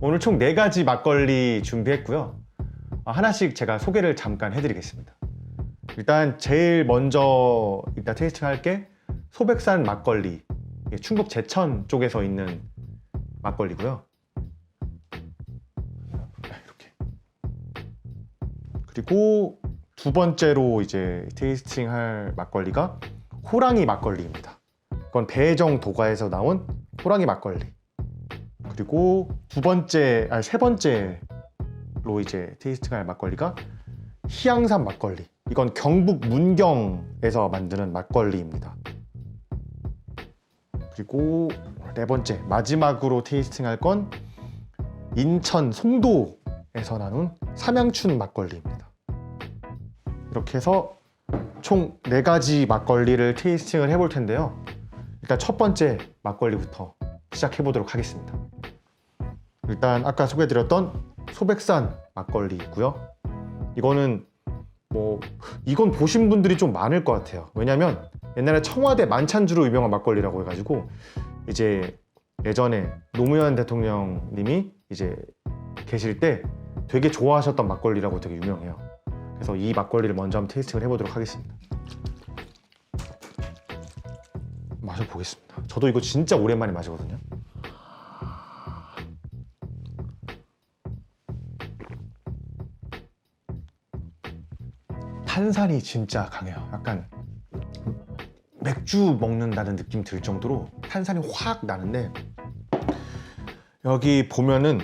오늘 총 4가지 막걸리 준비했고요. 하나씩 제가 소개를 잠깐 해드리겠습니다. 일단 제일 먼저 이따 테이스팅 할게 소백산 막걸리, 충북 제천 쪽에서 있는 막걸리고요. 이렇게. 그리고 두 번째로 이제 테이스팅 할 막걸리가 호랑이 막걸리입니다. 이건 배정 도가에서 나온 호랑이 막걸리. 그리고 세 번째로 이제 테이스팅할 막걸리가 희양산 막걸리. 이건 경북 문경에서 만드는 막걸리입니다. 그리고 네 번째, 마지막으로 테이스팅할 건 인천 송도에서 나눈 삼양춘 막걸리입니다. 이렇게 해서 총 4가지 막걸리를 테이스팅을 해볼 텐데요. 일단 첫 번째 막걸리부터 시작해 보도록 하겠습니다. 일단 아까 소개해드렸던 소백산 막걸리고요. 이거는 이건 보신 분들이 좀 많을 것 같아요. 왜냐면 옛날에 청와대 만찬주로 유명한 막걸리라고 해가지고 이제 예전에 노무현 대통령님이 이제 계실 때 되게 좋아하셨던 막걸리라고 되게 유명해요. 그래서 이 막걸리를 먼저 한번 테이스팅을 해보도록 하겠습니다. 마셔보겠습니다. 저도 이거 진짜 오랜만에 마시거든요. 탄산이 진짜 강해요. 약간 맥주 먹는다는 느낌 들 정도로 탄산이 확 나는데, 여기 보면은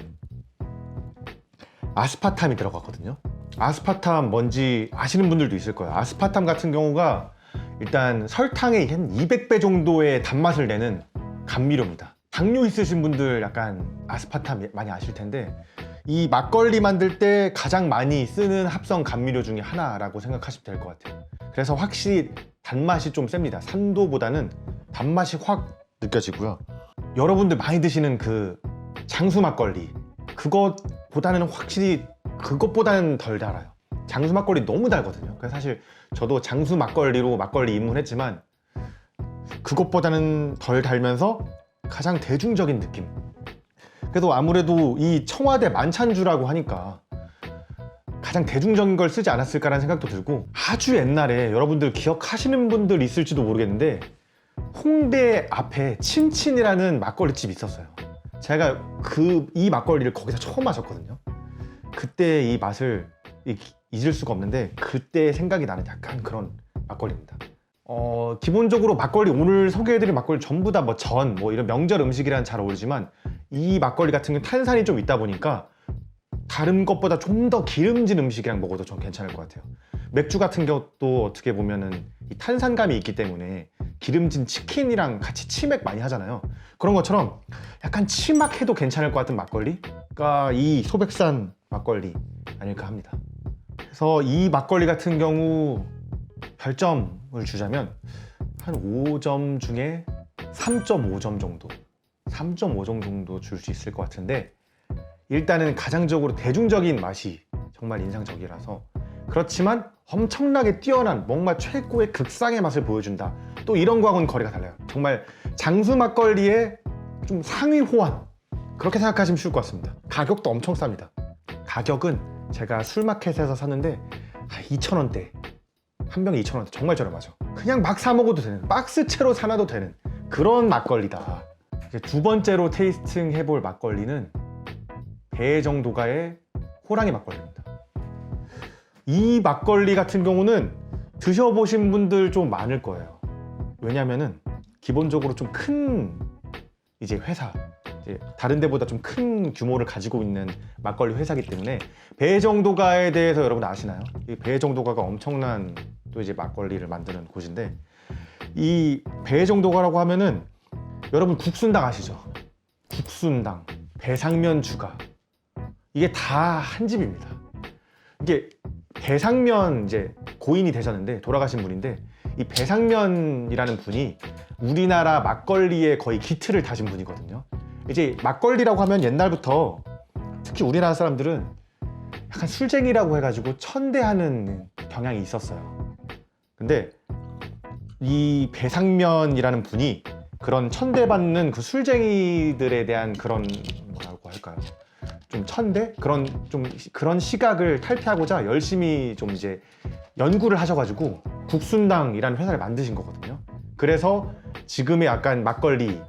아스파탐이 들어갔거든요. 아스파탐 뭔지 아시는 분들도 있을 거예요. 아스파탐 같은 경우가 일단 설탕의 한 200배 정도의 단맛을 내는 감미료입니다. 당뇨 있으신 분들 약간 아스파탐 많이 아실 텐데, 이 막걸리 만들 때 가장 많이 쓰는 합성 감미료 중에 하나라고 생각하시면 될 것 같아요. 그래서 확실히 단맛이 좀 셉니다. 산도보다는 단맛이 확 느껴지고요. 여러분들 많이 드시는 그 장수 막걸리, 그것보다는 덜 달아요. 장수 막걸리 너무 달거든요. 그래서 사실 저도 장수 막걸리로 막걸리 입문했지만 그것보다는 덜 달면서 가장 대중적인 느낌. 그래도 아무래도 이 청와대 만찬주라고 하니까 가장 대중적인 걸 쓰지 않았을까라는 생각도 들고, 아주 옛날에 여러분들 기억하시는 분들 있을지도 모르겠는데 홍대 앞에 친친이라는 막걸리집이 있었어요. 제가 이 막걸리를 거기서 처음 마셨거든요. 그때 이 맛을 잊을 수가 없는데, 그때 생각이 나는 약간 그런 막걸리입니다. 기본적으로 막걸리, 오늘 소개해드린 막걸리 전부 다 이런 명절 음식이랑 잘 어울리지만, 이 막걸리 같은 경우는 탄산이 좀 있다 보니까 다른 것보다 좀 더 기름진 음식이랑 먹어도 좀 괜찮을 것 같아요. 맥주 같은 경우도 어떻게 보면은 이 탄산감이 있기 때문에 기름진 치킨이랑 같이 치맥 많이 하잖아요. 그런 것처럼 약간 치맥해도 괜찮을 것 같은 막걸리가 이 소백산 막걸리 아닐까 합니다. 그래서 이 막걸리 같은 경우 별점을 주자면 한 5점 중에 3.5점 정도, 3.5점 정도 줄 수 있을 것 같은데, 일단은 가장적으로 대중적인 맛이 정말 인상적이라서, 그렇지만 엄청나게 뛰어난 뭔가 최고의 극상의 맛을 보여준다, 또 이런 거하고는 거리가 달라요. 정말 장수 막걸리의 좀 상위 호환, 그렇게 생각하시면 쉬울 것 같습니다. 가격도 엄청 쌉니다. 가격은 제가 술마켓에서 샀는데 2,000원대, 한 병에 2,000원대, 정말 저렴하죠. 그냥 막 사 먹어도 되는, 박스채로 사놔도 되는 그런 막걸리다. 이제 두 번째로 테이스팅 해볼 막걸리는 배정도가의 호랑이 막걸리입니다. 이 막걸리 같은 경우는 드셔보신 분들 좀 많을 거예요. 왜냐면은 기본적으로 좀 큰 이제 회사, 다른 데보다 좀 큰 규모를 가지고 있는 막걸리 회사이기 때문에, 배정도가에 대해서 여러분 아시나요? 이 배정도가가 엄청난 또 이제 막걸리를 만드는 곳인데, 이 배정도가라고 하면은 여러분 국순당 아시죠? 국순당, 배상면 주가, 이게 다 한 집입니다. 이게 배상면, 이제 고인이 되셨는데, 돌아가신 분인데, 이 배상면이라는 분이 우리나라 막걸리의 거의 기틀을 다진 분이거든요. 이제 막걸리라고 하면 옛날부터 특히 우리나라 사람들은 약간 술쟁이라고 해가지고 천대하는 경향이 있었어요. 근데 이 배상면이라는 분이 그런 천대받는 그 술쟁이들에 대한 그런, 뭐라고 할까요? 좀 천대 그런 시각을 탈피하고자 열심히 좀 이제 연구를 하셔가지고 국순당이라는 회사를 만드신 거거든요. 그래서 지금의 약간 막걸리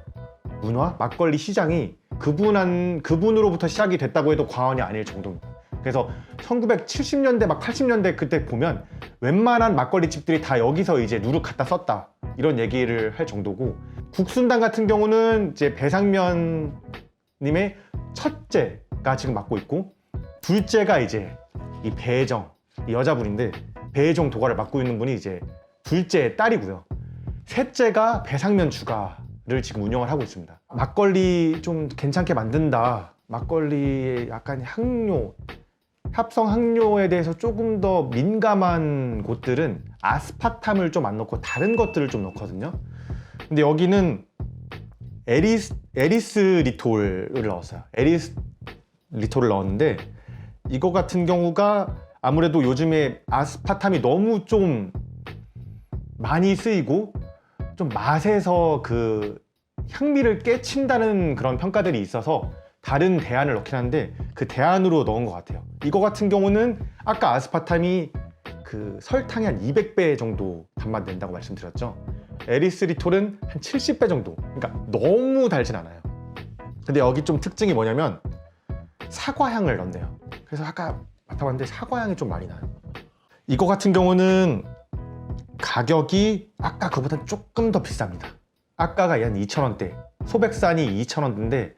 문화, 막걸리 시장이 그분으로부터 시작이 됐다고 해도 과언이 아닐 정도입니다. 그래서 1970년대 막 80년대 그때 보면 웬만한 막걸리 집들이 다 여기서 이제 누룩 갖다 썼다 이런 얘기를 할 정도고, 국순당 같은 경우는 이제 배상면 님의 첫째가 지금 맡고 있고, 둘째가 이제 이 배정, 이 여자분인데 배정 도가를 맡고 있는 분이 이제 둘째의 딸이고요. 셋째가 배상면 주가를 지금 운영을 하고 있습니다. 막걸리 좀 괜찮게 만든다, 막걸리의 약간 향료, 합성 향료에 대해서 조금 더 민감한 곳들은 아스파탐을 좀 안 넣고 다른 것들을 좀 넣거든요. 근데 여기는 에리스리톨을 넣었어요. 에리스리톨을 넣었는데, 이거 같은 경우가 아무래도 요즘에 아스파탐이 너무 좀 많이 쓰이고 좀 맛에서 그 향미를 깨친다는 그런 평가들이 있어서 다른 대안을 넣긴 한데 그 대안으로 넣은 것 같아요. 이거 같은 경우는 아까 아스파탐이 그 설탕이 한 200배 정도 단맛 낸다고 말씀드렸죠. 에리스리톨은 한 70배 정도, 그러니까 너무 달진 않아요. 근데 여기 좀 특징이 뭐냐면 사과향을 넣네요. 그래서 아까 맡아봤는데 사과향이 좀 많이 나요. 이거 같은 경우는 가격이 아까 그보다 조금 더 비쌉니다. 아까가 한 2,000원대, 소백산이 2,000원대인데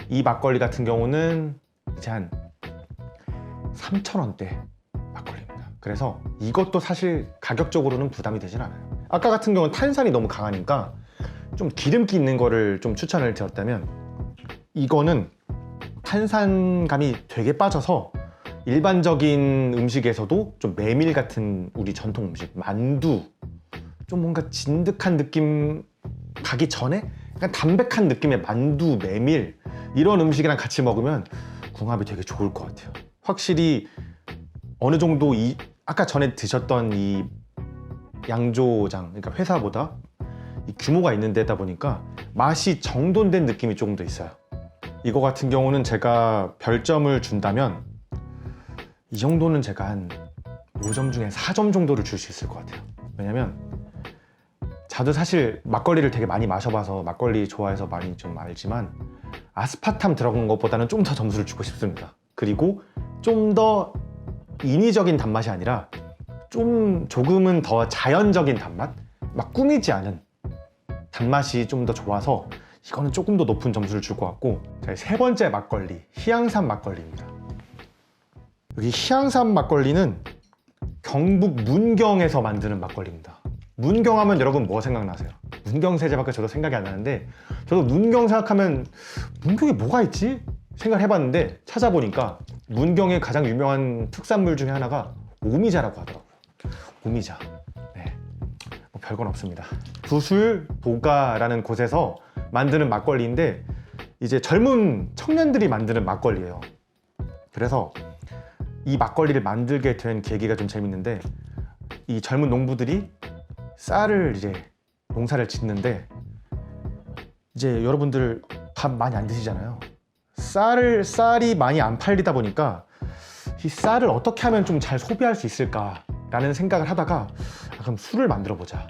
이 막걸리 같은 경우는 이제 한 3,000원대 막걸리입니다. 그래서 이것도 사실 가격적으로는 부담이 되진 않아요. 아까 같은 경우는 탄산이 너무 강하니까 좀 기름기 있는 거를 좀 추천을 드렸다면, 이거는 탄산감이 되게 빠져서 일반적인 음식에서도 좀 메밀 같은 우리 전통 음식, 만두, 좀 뭔가 진득한 느낌 가기 전에 약간 담백한 느낌의 만두, 메밀 이런 음식이랑 같이 먹으면 궁합이 되게 좋을 것 같아요. 확실히 어느 정도 아까 전에 드셨던 이 양조장, 그러니까 회사보다 이 규모가 있는 데다 보니까 맛이 정돈된 느낌이 조금 더 있어요. 이거 같은 경우는 제가 별점을 준다면 이 정도는 제가 한 5점 중에 4점 정도를 줄 수 있을 것 같아요. 왜냐면 저도 사실 막걸리를 되게 많이 마셔봐서 막걸리 좋아해서 많이 좀 알지만 아스파탐 들어간 것보다는 좀 더 점수를 주고 싶습니다. 그리고 좀 더 인위적인 단맛이 아니라 조금은 더 자연적인 단맛? 막 꾸미지 않은 단맛이 좀 더 좋아서 이거는 조금 더 높은 점수를 줄 것 같고, 세 번째 막걸리, 희양산 막걸리입니다. 여기 희양산 막걸리는 경북 문경에서 만드는 막걸리입니다. 문경 하면 여러분 뭐 생각나세요? 문경 세제밖에 저도 생각이 안 나는데, 저도 문경 생각하면 문경에 뭐가 있지? 생각을 해봤는데 찾아보니까 문경의 가장 유명한 특산물 중에 하나가 오미자라고 하더라고요. 오미자. 네, 뭐 별건 없습니다. 두술 도가라는 곳에서 만드는 막걸리인데 이제 젊은 청년들이 만드는 막걸리예요. 그래서 이 막걸리를 만들게 된 계기가 좀 재밌는데, 이 젊은 농부들이 쌀을 이제 농사를 짓는데 이제 여러분들 밥 많이 안 드시잖아요. 쌀이 많이 안 팔리다 보니까 이 쌀을 어떻게 하면 좀 잘 소비할 수 있을까라는 생각을 하다가 그럼 술을 만들어 보자,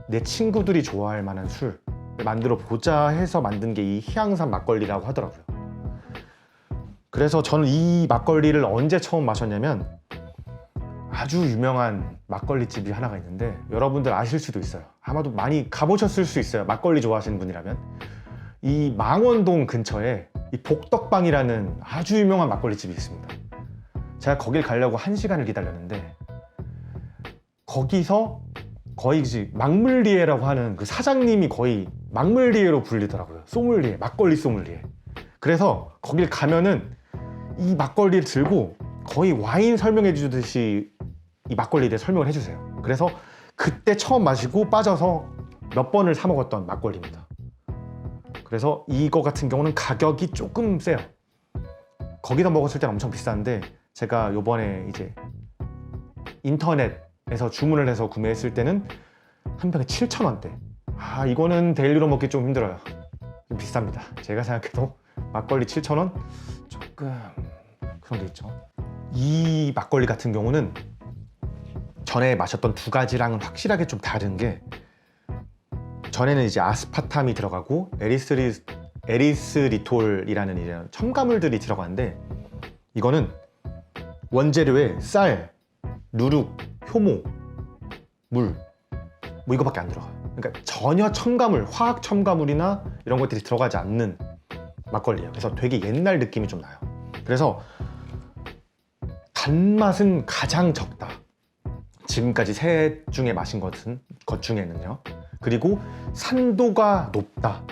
내 친구들이 좋아할 만한 술을 만들어 보자 해서 만든 게 이 희양산 막걸리라고 하더라고요. 그래서 저는 이 막걸리를 언제 처음 마셨냐면, 아주 유명한 막걸리 집이 하나가 있는데 여러분들 아실 수도 있어요. 아마도 많이 가보셨을 수 있어요. 막걸리 좋아하시는 분이라면. 이 망원동 근처에 이 복덕방이라는 아주 유명한 막걸리 집이 있습니다. 제가 거길 가려고 1시간을 기다렸는데, 거기서 거의 막물리에라고 하는 그 사장님이 거의 막물리에로 불리더라고요. 소믈리에, 막걸리 소믈리에. 그래서 거길 가면은 이 막걸리를 들고 거의 와인 설명해 주듯이 이 막걸리에 대해 설명을 해주세요. 그래서 그때 처음 마시고 빠져서 몇 번을 사 먹었던 막걸리입니다. 그래서 이거 같은 경우는 가격이 조금 세요. 거기다 먹었을 때는 엄청 비싼데, 제가 요번에 이제 인터넷에서 주문을 해서 구매했을 때는 한 병에 7,000원대. 이거는 데일리로 먹기 좀 힘들어요. 좀 비쌉니다. 제가 생각해도 막걸리 7,000원? 조금 그런 게 있죠. 이 막걸리 같은 경우는 전에 마셨던 두 가지랑은 확실하게 좀 다른 게, 전에는 이제 아스파탐이 들어가고 에리스리톨이라는 이런 첨가물들이 들어가는데, 이거는 원재료에 쌀, 누룩, 효모, 물 뭐 이거밖에 안 들어가요. 그러니까 전혀 첨가물, 화학 첨가물이나 이런 것들이 들어가지 않는 막걸리예요. 그래서 되게 옛날 느낌이 좀 나요. 그래서 단맛은 가장 적다, 지금까지 셋 중에 마신 것 중에는요. 그리고 산도가 높다,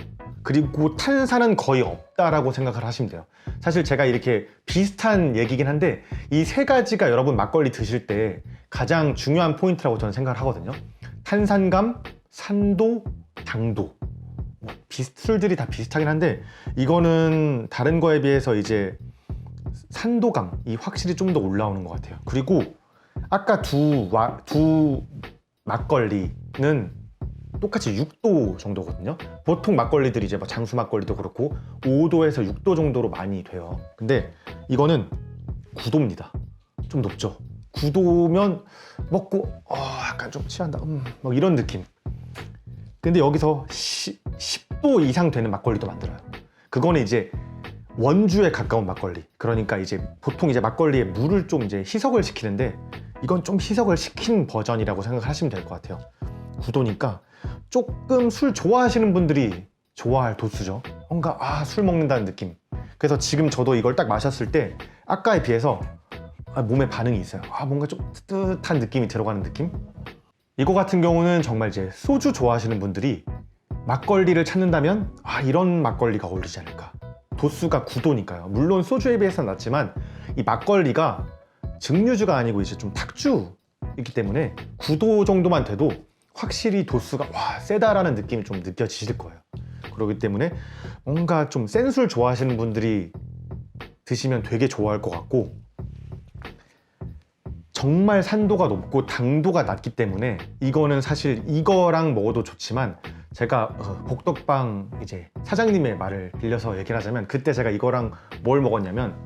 그리고 탄산은 거의 없다라고 생각을 하시면 돼요. 사실 제가 이렇게 비슷한 얘기긴 한데, 이 세 가지가 여러분 막걸리 드실 때 가장 중요한 포인트라고 저는 생각을 하거든요. 탄산감, 산도, 당도. 술들이 다 비슷하긴 한데, 이거는 다른 거에 비해서 이제 산도감이 확실히 좀 더 올라오는 것 같아요. 그리고 아까 두 막걸리는 똑같이 6도 정도거든요. 보통 막걸리들이 이제 뭐 장수 막걸리도 그렇고 5도에서 6도 정도로 많이 돼요. 근데 이거는 9도입니다. 좀 높죠. 9도면 먹고 약간 좀 취한다, 뭐 이런 느낌. 근데 여기서 10도 이상 되는 막걸리도 만들어요. 그거는 이제 원주에 가까운 막걸리. 그러니까 이제 보통 이제 막걸리에 물을 좀 이제 희석을 시키는데, 이건 좀 희석을 시킨 버전이라고 생각하시면 될 것 같아요. 9도니까 조금 술 좋아하시는 분들이 좋아할 도수죠. 뭔가 술 먹는다는 느낌. 그래서 지금 저도 이걸 딱 마셨을 때 아까에 비해서 몸에 반응이 있어요. 뭔가 좀 뜨뜻한 느낌이 들어가는 느낌? 이거 같은 경우는 정말 이제 소주 좋아하시는 분들이 막걸리를 찾는다면 이런 막걸리가 어울리지 않을까. 도수가 9도니까요. 물론 소주에 비해서는 낮지만 이 막걸리가 증류주가 아니고 이제 좀 탁주이기 때문에 9도 정도만 돼도 확실히 도수가 세다라는 느낌이 좀 느껴지실 거예요. 그렇기 때문에 뭔가 좀 센 술 좋아하시는 분들이 드시면 되게 좋아할 것 같고, 정말 산도가 높고 당도가 낮기 때문에 이거는 사실 이거랑 먹어도 좋지만, 제가 복덕방 이제 사장님의 말을 빌려서 얘기를 하자면, 그때 제가 이거랑 뭘 먹었냐면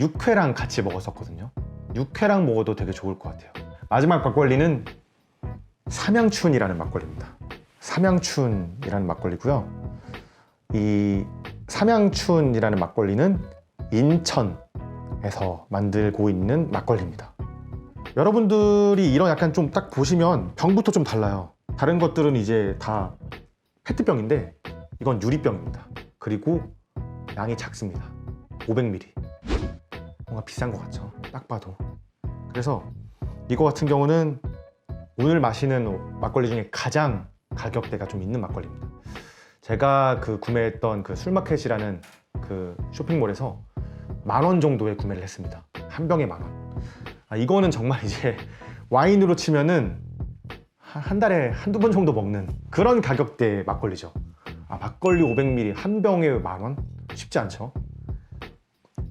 육회랑 같이 먹었었거든요. 육회랑 먹어도 되게 좋을 것 같아요. 마지막 막걸리는 삼양춘이라는 막걸리입니다. 삼양춘이라는 막걸리고요. 이 삼양춘이라는 막걸리는 인천에서 만들고 있는 막걸리입니다. 여러분들이 이런 약간 좀 딱 보시면 병부터 좀 달라요. 다른 것들은 이제 다 페트병인데 이건 유리병입니다. 그리고 양이 작습니다. 500ml. 뭔가 비싼 것 같죠? 딱 봐도. 그래서 이거 같은 경우는 오늘 마시는 막걸리 중에 가장 가격대가 좀 있는 막걸리입니다. 제가 구매했던 술마켓이라는 쇼핑몰에서 10,000원 정도에 구매를 했습니다. 한 병에 10,000원. 이거는 정말 이제 와인으로 치면은 한 달에 한두 번 정도 먹는 그런 가격대의 막걸리죠. 막걸리 500ml 한 병에 10,000원? 쉽지 않죠.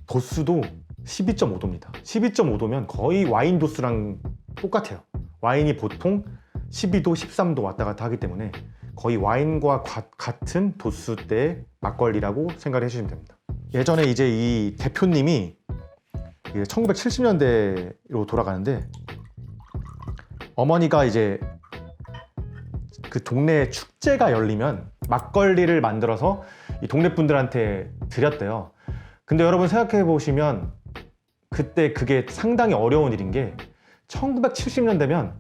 도수도 12.5도입니다. 12.5도면 거의 와인 도수랑 똑같아요. 와인이 보통 12도, 13도 왔다 갔다 하기 때문에 거의 와인과 같은 도수대의 막걸리라고 생각을 해주시면 됩니다. 예전에 이제 이 대표님이 1970년대로 돌아가는데, 어머니가 이제 그 동네에 축제가 열리면 막걸리를 만들어서 이 동네 분들한테 드렸대요. 근데 여러분 생각해 보시면 그때 그게 상당히 어려운 일인 게, 1970년대면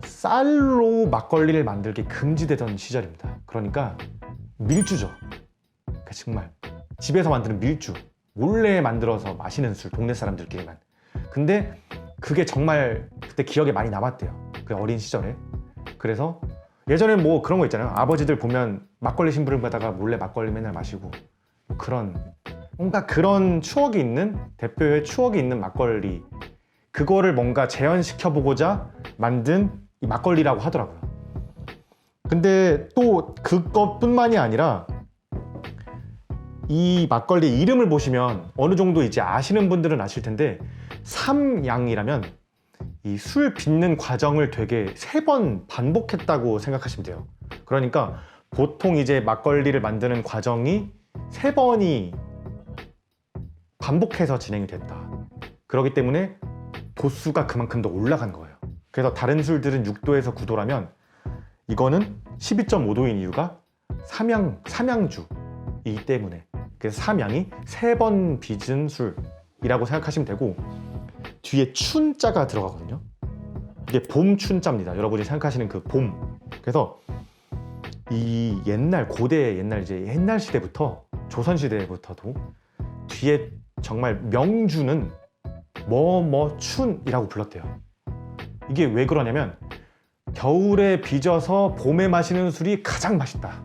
쌀로 막걸리를 만들기 금지되던 시절입니다. 그러니까 밀주죠. 그러니까 정말 집에서 만드는 밀주, 몰래 만들어서 마시는 술, 동네 사람들끼리만. 근데 그게 정말 그때 기억에 많이 남았대요. 그 어린 시절에. 그래서 예전에 뭐 그런 거 있잖아요. 아버지들 보면 막걸리 심부름 받다가 몰래 막걸리 맨날 마시고, 뭔가 그런 추억이 있는, 대표의 추억이 있는 막걸리, 그거를 뭔가 재현시켜보고자 만든 이 막걸리라고 하더라고요. 근데 또 그것뿐만이 아니라 이 막걸리 이름을 보시면 어느 정도 이제 아시는 분들은 아실 텐데, 삼양이라면 이 술 빚는 과정을 되게 3번 반복했다고 생각하시면 돼요. 그러니까 보통 이제 막걸리를 만드는 과정이 3번이 반복해서 진행이 됐다. 그렇기 때문에 도수가 그만큼 더 올라간 거예요. 그래서 다른 술들은 6도에서 9도라면 이거는 12.5도인 이유가 삼양주이기 때문에. 그래서 삼양이 3번 빚은 술이라고 생각하시면 되고, 뒤에 춘자가 들어가거든요. 이게 봄춘자입니다. 여러분이 생각하시는 그 봄. 그래서 이 고대 옛날 시대부터, 조선 시대부터도 뒤에 정말 명주는 춘이라고 불렀대요. 이게 왜 그러냐면 겨울에 빚어서 봄에 마시는 술이 가장 맛있다.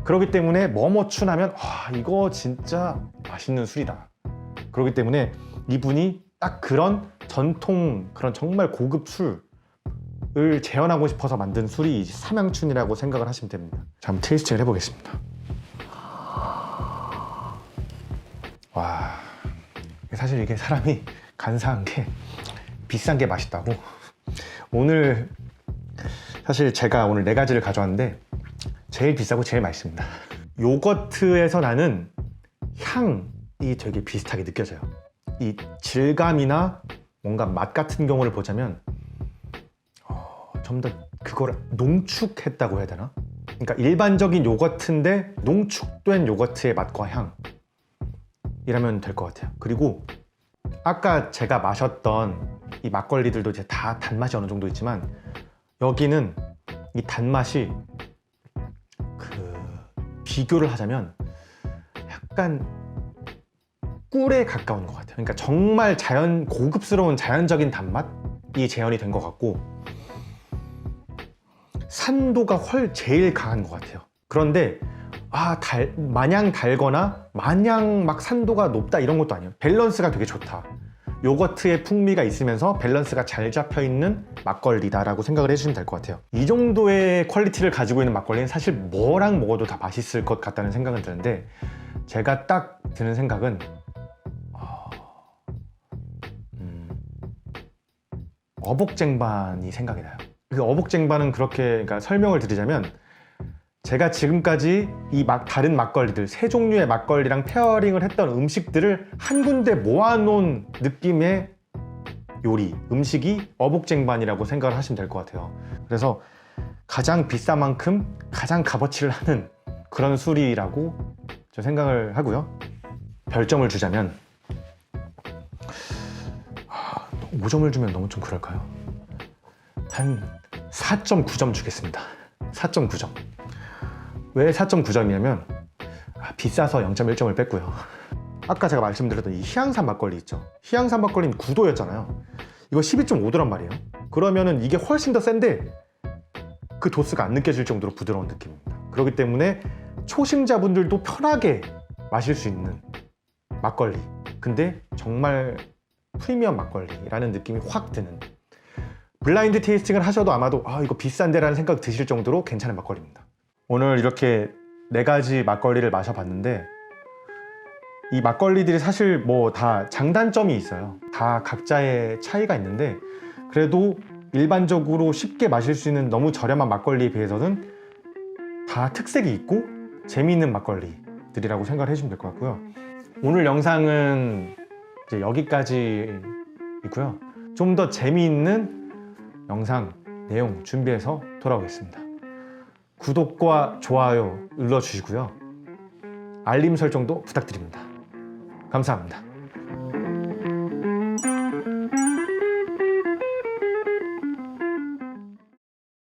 그렇기 때문에 춘 하면 이거 진짜 맛있는 술이다. 그렇기 때문에 이분이 딱 그런 전통, 그런 정말 고급 술을 재현하고 싶어서 만든 술이 이 삼양춘이라고 생각을 하시면 됩니다. 자, 한번 테이스팅을 해보겠습니다. 와, 사실 이게 사람이 간사한 게 비싼 게 맛있다고. 오늘 사실 제가 오늘 4가지를 가져왔는데 제일 비싸고 제일 맛있습니다. 요거트에서 나는 향이 되게 비슷하게 느껴져요. 이 질감이나 뭔가 맛 같은 경우를 보자면 좀 더 그걸 농축했다고 해야 되나? 그러니까 일반적인 요거트인데 농축된 요거트의 맛과 향이라면 될 것 같아요. 그리고 아까 제가 마셨던 이 막걸리들도 이제 다 단맛이 어느 정도 있지만 여기는 이 단맛이 비교를 하자면 약간 꿀에 가까운 것 같아요. 그러니까 정말 고급스러운 자연적인 단맛이 재현이 된 것 같고, 산도가 제일 강한 것 같아요. 그런데 마냥 달거나 마냥 막 산도가 높다 이런 것도 아니에요. 밸런스가 되게 좋다. 요거트의 풍미가 있으면서 밸런스가 잘 잡혀있는 막걸리다라고 생각을 해주시면 될 것 같아요. 이 정도의 퀄리티를 가지고 있는 막걸리는 사실 뭐랑 먹어도 다 맛있을 것 같다는 생각은 드는데, 제가 딱 드는 생각은 어복쟁반이 생각이 나요. 그 어복쟁반은 그러니까 설명을 드리자면, 제가 지금까지 다른 막걸리들, 3종류의 막걸리랑 페어링을 했던 음식들을 한 군데 모아놓은 느낌의 음식이 어복쟁반이라고 생각을 하시면 될 것 같아요. 그래서 가장 비싼 만큼 가장 값어치를 하는 그런 술이라고 저 생각을 하고요. 별점을 주자면 5점을 주면 너무 좀 그럴까요? 한 4.9점 주겠습니다. 4.9점. 왜 4.9점이냐면 비싸서 0.1점을 뺐고요. 아까 제가 말씀드렸던 이 희양산 막걸리 있죠. 희양산 막걸리는 9도였잖아요. 이거 12.5도란 말이에요. 그러면은 이게 훨씬 더 센데 그 도수가 안 느껴질 정도로 부드러운 느낌입니다. 그렇기 때문에 초심자분들도 편하게 마실 수 있는 막걸리, 근데 정말 프리미엄 막걸리라는 느낌이 확 드는, 블라인드 테이스팅을 하셔도 아마도 이거 비싼데 라는 생각 드실 정도로 괜찮은 막걸리입니다. 오늘 이렇게 4가지 막걸리를 마셔봤는데, 이 막걸리들이 사실 뭐 다 장단점이 있어요. 다 각자의 차이가 있는데, 그래도 일반적으로 쉽게 마실 수 있는 너무 저렴한 막걸리에 비해서는 다 특색이 있고 재미있는 막걸리들이라고 생각을 해주시면 될 것 같고요. 오늘 영상은 이제 여기까지이고요. 좀 더 재미있는 영상 내용 준비해서 돌아오겠습니다. 구독과 좋아요 눌러주시고요. 알림 설정도 부탁드립니다. 감사합니다.